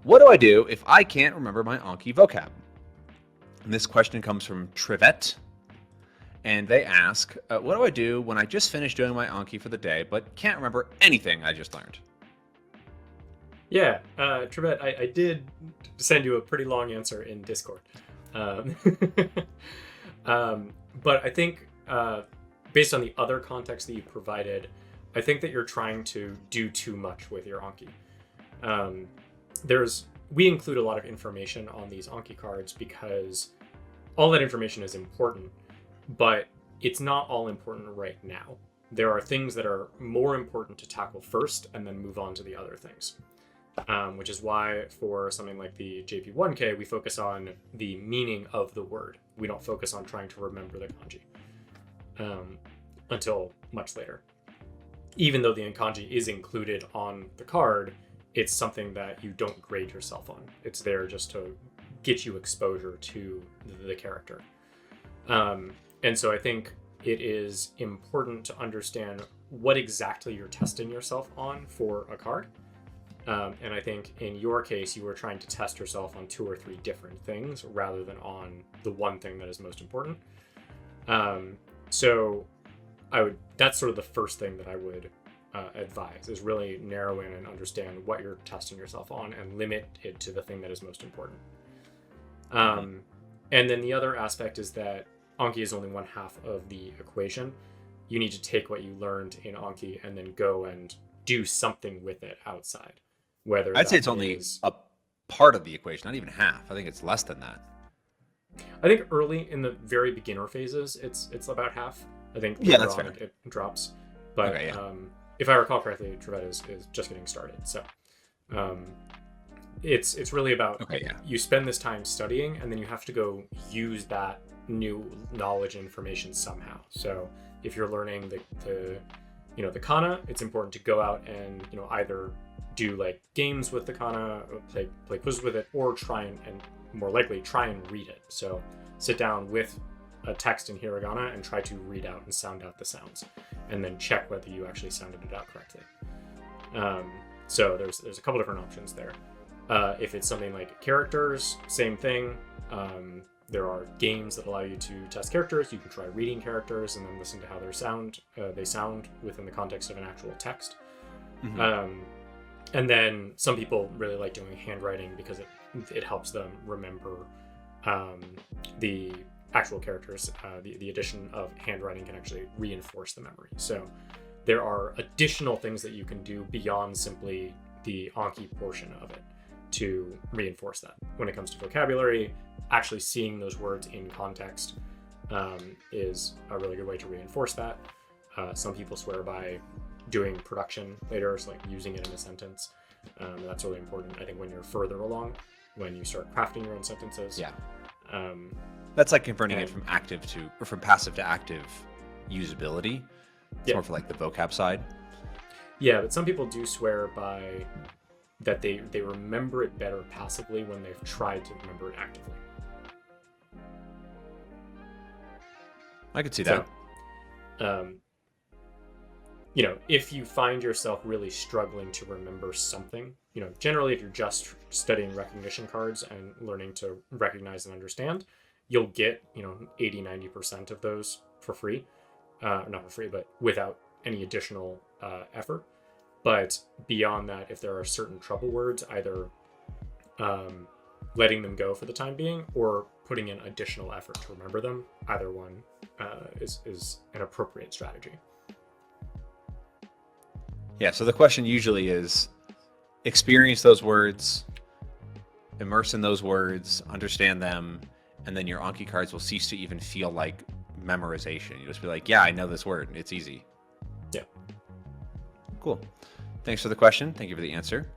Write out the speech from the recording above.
What do I do if I can't remember my Anki vocab? And this question comes from Trivet, and they ask, what do I do when I just finished doing my Anki for the day, but can't remember anything I just learned? Yeah, Trivet, I did send you a pretty long answer in Discord. Um, but I think, based on the other context that you provided, I think that you're trying to do too much with your Anki. We include a lot of information on these Anki cards because all that information is important, but it's not all important right now. There are things that are more important to tackle first and then move on to the other things. Which is why for something like the JP1K, we focus on the meaning of the word. We don't focus on trying to remember the kanji until much later. Even though the kanji is included on the card, it's something that you don't grade yourself on. It's there just to get you exposure to the character. And so I think it is important to understand what exactly you're testing yourself on for a card. And I think in your case, you were trying to test yourself on 2 or 3 different things rather than on the one thing that is most important. So that's sort of the first thing that I would advise, is really narrow in and understand what you're testing yourself on and limit it to the thing that is most important. And then the other aspect is that Anki is only one half of the equation. You need to take what you learned in Anki and then go and do something with it outside. Whether I'd say it's only a part of the equation, not even half. I think it's less than that. I think early in the very beginner phases, it's about half. I think that's fair. it drops. But okay, yeah. If I recall correctly, Trivet is just getting started. So it's really about you spend this time studying and then you have to go use that new knowledge and information somehow. So if you're learning the kana, it's important to go out and either do like games with the kana, play quizzes with it, or try and more likely try and read it. So sit down with a text in hiragana and try to read out and sound out the sounds, and then check whether you actually sounded it out correctly. So there's a couple different options there. If it's something like characters, same thing. There are games that allow you to test characters. You can try reading characters and then listen to how they sound within the context of an actual text. Mm-hmm. And then some people really like doing handwriting because it helps them remember the actual characters. The addition of handwriting can actually reinforce the memory. So there are additional things that you can do beyond simply the Anki portion of it to reinforce that. When it comes to vocabulary, actually seeing those words in context is a really good way to reinforce that. Some people swear by doing production later, so like using it in a sentence. That's really important, I think, when you're further along, when you start crafting your own sentences. Yeah. That's like converting it from passive to active usability. It's more for like the vocab side. Yeah, but some people do swear by that they remember it better passively when they've tried to remember it actively. I could see that. So, if you find yourself really struggling to remember something, generally if you're just studying recognition cards and learning to recognize and understand, you'll get, 80-90% of those for free. Not for free, but without any additional effort. But beyond that, if there are certain trouble words, either letting them go for the time being or putting in additional effort to remember them, either one is an appropriate strategy. Yeah, so the question usually is experience those words, immerse in those words, understand them, and then your Anki cards will cease to even feel like memorization. You just be like, yeah, I know this word. It's easy. Yeah. Cool. Thanks for the question. Thank you for the answer.